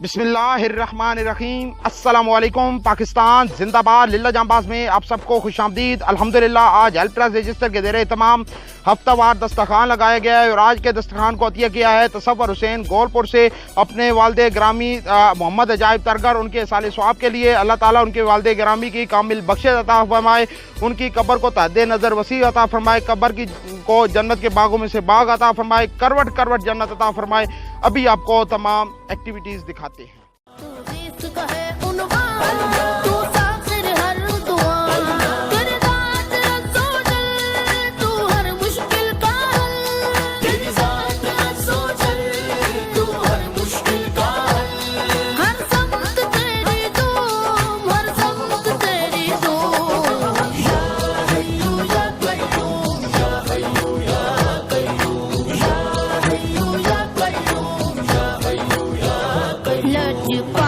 बिस्मिल्लाहिर्रहमानिर्रहीम। अस्सलामुअलैकुम। पाकिस्तान जिंदाबाद। लिल्ला जांबाज में आप सबको खुशामदीद। अल्हम्दुलिल्लाह आज हेल्प प्राइस रजिस्टर के ज़रिए तमाम हफ्तावार दस्तरखान लगाया गया है और आज के दस्तरखान को अतिया किया है तसव्वुर हुसैन गोलपुर से अपने वालिद ग्रामी मोहम्मद अजायब तरगर। उनके साले स्वाब के लिए अल्लाह ताला उनके वालिद ग्रामी की कामिल बख्शिश अता फरमाए, उनकी कब्र को तहद्दे नज़र वसी अता फरमाए, कब्र की को जन्नत के बागों में से बाग अता फरमाए, करवट करवट जन्नत अता फरमाए। अभी आपको तमाम एक्टिविटीज़ दिखाते हैं। You